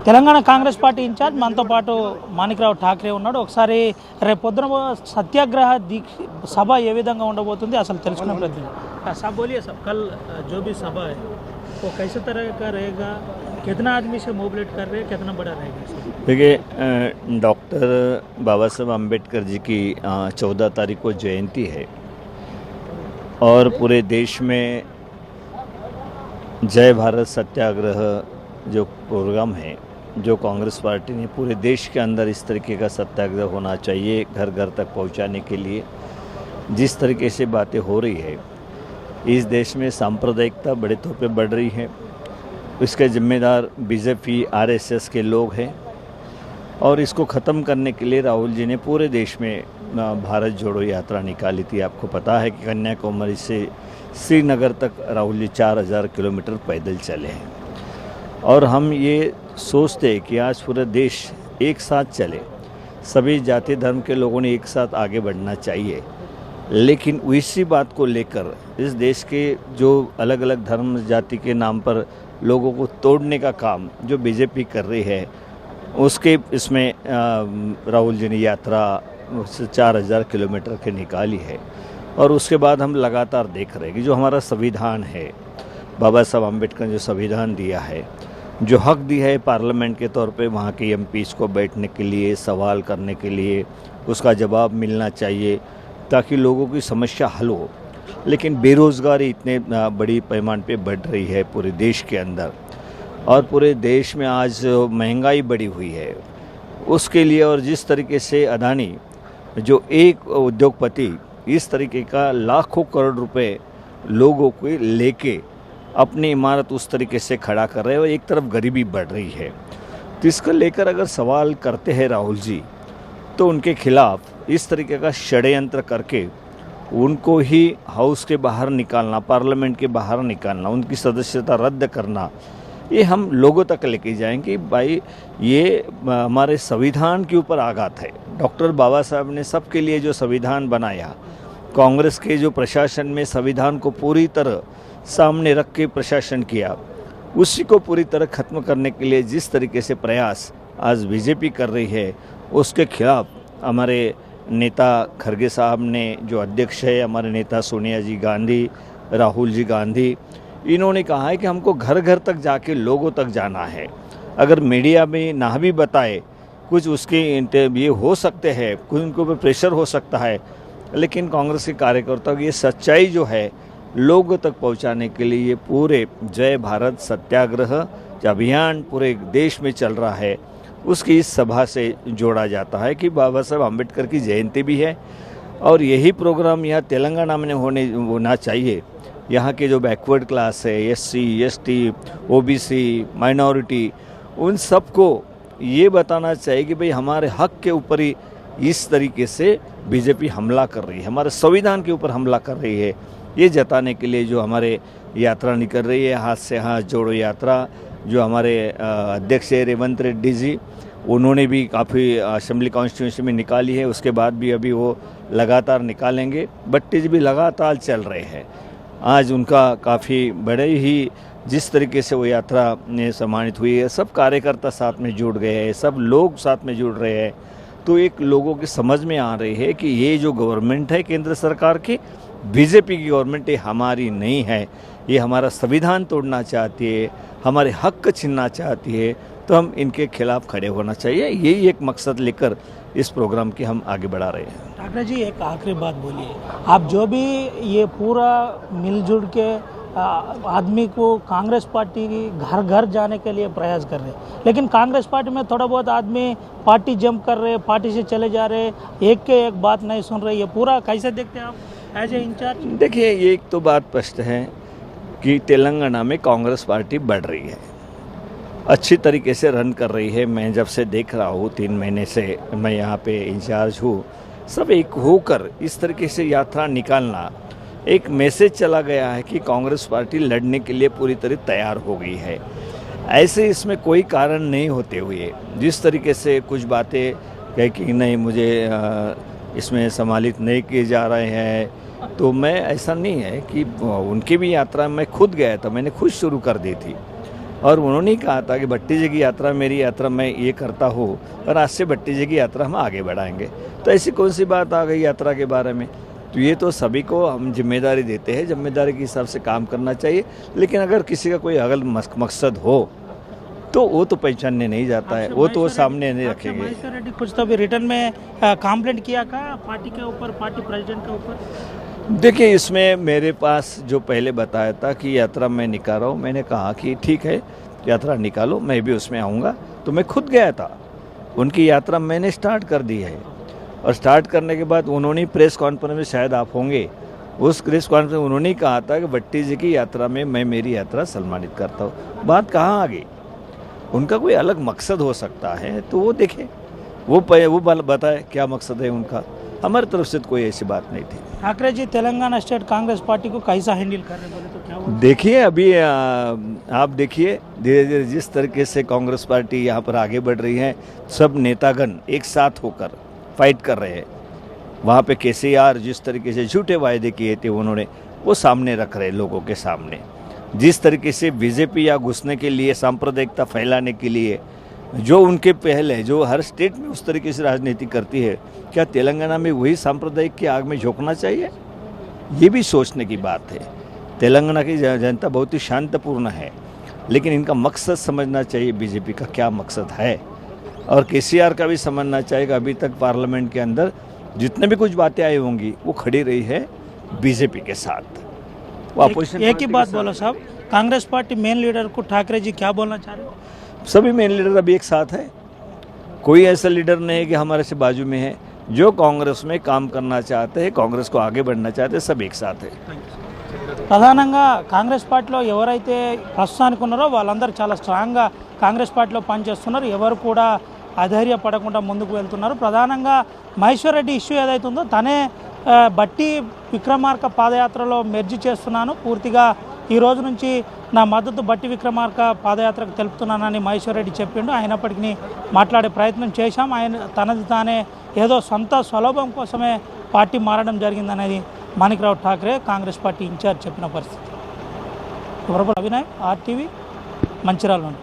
Telangana Congress party incharge మనతో పాటు మాణిక్రావు ఠాక్రే ఉన్నాడు. ఒకసారి రేపు పొద్దున సత్యాగ్రహ దీక్ష సభ ఏ విధంగా ఉండబోతుంది అసలు తెలుసుకునే ప్రయత్నం. साहब बोलिए साहब, कल जो भी सभा है वो कैसे तरह का रहेगा, कितना आदमी से मोबिलेट कर रहे हैं, कितना बड़ा रहेगा? देखिए, डॉक्टर बाबा साहब अम्बेडकर जी की 14 तारीख को जयंती है और पूरे देश में जय भारत सत्याग्रह जो प्रोग्राम है, जो कांग्रेस पार्टी ने पूरे देश के अंदर इस तरीके का सत्याग्रह होना चाहिए घर घर तक पहुंचाने के लिए, जिस तरीके से बातें हो रही है इस देश में सांप्रदायिकता बड़े तौर पे बढ़ रही है। इसके जिम्मेदार बीजेपी आरएसएस के लोग हैं और इसको ख़त्म करने के लिए राहुल जी ने पूरे देश में भारत जोड़ो यात्रा निकाली थी। आपको पता है कि कन्याकुमारी से श्रीनगर तक राहुल जी 4000 किलोमीटर पैदल चले हैं और हम ये सोचते हैं कि आज पूरा देश एक साथ चले, सभी जाति धर्म के लोगों ने एक साथ आगे बढ़ना चाहिए। लेकिन इसी बात को लेकर इस देश के जो अलग अलग धर्म जाति के नाम पर लोगों को तोड़ने का काम जो बीजेपी कर रही है, उसके इसमें राहुल जी ने यात्रा 4000 किलोमीटर के निकाली है। और उसके बाद हम लगातार देख रहे हैं कि जो हमारा संविधान है, बाबा साहब अम्बेडकर जो संविधान दिया है, जो हक दिया है पार्लियामेंट के तौर पे वहाँ के एमपीज़ को बैठने के लिए, सवाल करने के लिए, उसका जवाब मिलना चाहिए ताकि लोगों की समस्या हल हो। लेकिन बेरोज़गारी इतने बड़ी पैमाने पे बढ़ रही है पूरे देश के अंदर और पूरे देश में आज महंगाई बढ़ी हुई है, उसके लिए और जिस तरीके से अदानी जो एक उद्योगपति इस तरीके का लाखों करोड़ रुपए लोगों को लेके अपनी इमारत उस तरीके से खड़ा कर रहे हैं और एक तरफ गरीबी बढ़ रही है, तो इसको लेकर अगर सवाल करते हैं राहुल जी तो उनके खिलाफ इस तरीके का षड्यंत्र करके उनको ही हाउस के बाहर निकालना, पार्लियामेंट के बाहर निकालना, उनकी सदस्यता रद्द करना, ये हम लोगों तक लेके जाएंगे। भाई ये हमारे संविधान के ऊपर आघात है। डॉक्टर बाबा साहब ने सबके लिए जो संविधान बनाया, कांग्रेस के जो प्रशासन में संविधान को पूरी तरह सामने रख के प्रशासन किया, उसी को पूरी तरह ख़त्म करने के लिए जिस तरीके से प्रयास आज बीजेपी कर रही है, उसके खिलाफ हमारे नेता खरगे साहब ने, जो अध्यक्ष है हमारे नेता सोनिया जी गांधी, राहुल जी गांधी, इन्होंने कहा है कि हमको घर घर तक जाके लोगों तक जाना है। अगर मीडिया में ना भी बताए कुछ, उसके इंटरव्यू हो सकते हैं, कुछ उनके ऊपर प्रेशर हो सकता है, लेकिन कांग्रेस के कार्यकर्ताओं की ये सच्चाई जो है लोगों तक पहुंचाने के लिए पूरे जय भारत सत्याग्रह जो अभियान पूरे देश में चल रहा है, उसकी इस सभा से जोड़ा जाता है कि बाबा साहब अम्बेडकर की जयंती भी है और यही प्रोग्राम यहाँ तेलंगाना में होना चाहिए। यहाँ के जो बैकवर्ड क्लास है, एससी, एसटी, ओबीसी, माइनॉरिटी, उन सबको ये बताना चाहिए कि भाई हमारे हक के ऊपर ही इस तरीके से बीजेपी हमला कर रही है, हमारे संविधान के ऊपर हमला कर रही है, ये जताने के लिए जो हमारे यात्रा निकल रही है, हाथ से हाथ जोड़ो यात्रा, जो हमारे अध्यक्ष रेवंत रेड्डी जी, उन्होंने भी काफ़ी असेंबली कॉन्स्टिट्यूंसी में निकाली है, उसके बाद भी अभी वो लगातार निकालेंगे। भट्टी जी भी लगातार चल रहे हैं। आज उनका काफ़ी बड़े ही जिस तरीके से वो यात्रा में सम्मानित हुई है, सब कार्यकर्ता साथ में जुड़ गए हैं, सब लोग साथ में जुड़ रहे हैं, तो एक लोगों की समझ में आ रही है कि ये जो गवर्नमेंट है केंद्र सरकार की, बीजेपी की गवर्नमेंट, ये हमारी नहीं है, ये हमारा संविधान तोड़ना चाहती है, हमारे हक छीनना चाहती है, तो हम इनके खिलाफ खड़े होना चाहिए। यही एक मकसद लेकर इस प्रोग्राम की हम आगे बढ़ा रहे हैं। ठाकरे जी, एक आखिरी बात बोलिए, आप जो भी ये पूरा मिलजुल के आदमी को कांग्रेस पार्टी घर घर जाने के लिए प्रयास कर रहे हैं, लेकिन कांग्रेस पार्टी में थोड़ा बहुत आदमी पार्टी जंप कर रहे, पार्टी से चले जा रहे, एक के एक बात नहीं सुन रहे, ये पूरा कैसे देखते हैं आप एज ए इंचार्ज? देखिए, ये एक तो बात स्पष्ट है कि तेलंगाना में कांग्रेस पार्टी बढ़ रही है, अच्छी तरीके से रन कर रही है। मैं जब से देख रहा हूँ, 3 महीने से मैं यहाँ पे इंचार्ज हूँ, सब एक होकर इस तरीके से यात्रा निकालना, एक मैसेज चला गया है कि कांग्रेस पार्टी लड़ने के लिए पूरी तरह तैयार हो गई है। ऐसे इसमें कोई कारण नहीं होते हुए जिस तरीके से कुछ बातें कह कि नहीं मुझे इसमें सम्मानित नहीं किए जा रहे हैं, तो मैं, ऐसा नहीं है कि उनकी भी यात्रा मैं खुद गया था, मैंने खुद शुरू कर दी थी, और उन्होंने ही कहा था कि भट्टी जी की यात्रा मेरी यात्रा मैं ये करता हूँ और आज से भट्टी जी की यात्रा हम आगे बढ़ाएंगे। तो ऐसी कौन सी बात आ गई यात्रा के बारे में? तो ये तो सभी को हम जिम्मेदारी देते हैं, जिम्मेदारी के हिसाब से काम करना चाहिए। लेकिन अगर किसी का कोई अगल मकसद हो तो वो तो पहचानने नहीं जाता है, वो तो वो सामने नहीं रखेंगे। महेश्वर रेड्डी कुछ तो भी रिटर्न में कंप्लेंट किया का पार्टी के ऊपर, पार्टी प्रेसिडेंट के ऊपर? देखिए, इसमें मेरे पास जो पहले बताया था कि यात्रा मैं निकाल रहा हूँ, मैंने कहा कि ठीक है यात्रा निकालो, मैं भी उसमें आऊँगा। तो मैं खुद गया था, उनकी यात्रा मैंने स्टार्ट कर दी है। और स्टार्ट करने के बाद उन्होंने प्रेस कॉन्फ्रेंस में, शायद आप होंगे, उस प्रेस कॉन्फ्रेंस में उन्होंने कहा था कि भट्टी जी की यात्रा में मैं मेरी यात्रा सम्मानित करता हूँ। बात कहाँ आ गई? उनका कोई अलग मकसद हो सकता है तो वो देखे, वो बताए क्या मकसद है उनका। हमारी तरफ से तो कोई ऐसी बात नहीं थी। ठाकरे जी तेलंगाना स्टेट कांग्रेस पार्टी को कैसा हैंडल कर रहे बोले तो क्या हुआ? देखिए, अभी आप देखिए धीरे धीरे जिस तरीके से कांग्रेस पार्टी यहाँ पर आगे बढ़ रही है, सब नेतागण एक साथ होकर फाइट कर रहे हैं। वहाँ पे केसीआर जिस तरीके से झूठे वायदे किए थे उन्होंने, वो सामने रख रहे लोगों के सामने। जिस तरीके से बीजेपी या घुसने के लिए, सांप्रदायिकता फैलाने के लिए जो उनके पहल है, जो हर स्टेट में उस तरीके से राजनीति करती है, क्या तेलंगाना में वही सांप्रदायिक की आग में झोंकना चाहिए? ये भी सोचने की बात है। तेलंगाना की जनता बहुत ही शांतपूर्ण है, लेकिन इनका मकसद समझना चाहिए, बीजेपी का क्या मकसद है। और केसीआर का भी समझना चाहिए। अभी तक पार्लियामेंट के अंदर जितने भी कुछ बातें आई होंगी वो खड़ी रही है बीजेपी के साथ। वो अपोजिशन एक ही बात बोलो साहब, कांग्रेस पार्टी मेन लीडर को ठाकरे जी क्या बोलना चाह रहे हो? सभी मेन लीडर अभी एक साथ है। कोई ऐसा लीडर नहीं है कि हमारे से बाजू में है। जो कांग्रेस में काम करना चाहते हैं, कांग्रेस को आगे बढ़ना चाहते हैं, सब एक साथ है। ప్రధానంగా కాంగ్రెస్ పార్టీలో ఎవరైతే ప్రస్తుతానికి ఉన్నారో వాళ్ళందరూ చాలా స్ట్రాంగ్గా కాంగ్రెస్ పార్టీలో పనిచేస్తున్నారు. ఎవరు కూడా అధైర్యపడకుండా ముందుకు వెళ్తున్నారు. ప్రధానంగా మహేశ్వర్ రెడ్డి ఇష్యూ ఏదైతే ఉందో తనే బట్టి విక్రమార్క పాదయాత్రలో మెర్జ్ చేస్తున్నాను, పూర్తిగా ఈ రోజు నుంచి నా మద్దతు బట్టి విక్రమార్క పాదయాత్రకు తెలుపుతున్నానని మహేశ్వర్ రెడ్డి చెప్పిండు. అయినప్పటికీ మాట్లాడే ప్రయత్నం చేశాం. ఆయన తనది తానే ఏదో సొంత స్వలాభం కోసమే పార్టీ మారడం జరిగిందనేది మాణిక్రావు ఠాక్రే కాంగ్రెస్ పార్టీ ఇన్ఛార్జ్ చెప్పిన పరిస్థితి. అవినాయ్, ఆర్టీవీ, మంచిర్యాల నుండి.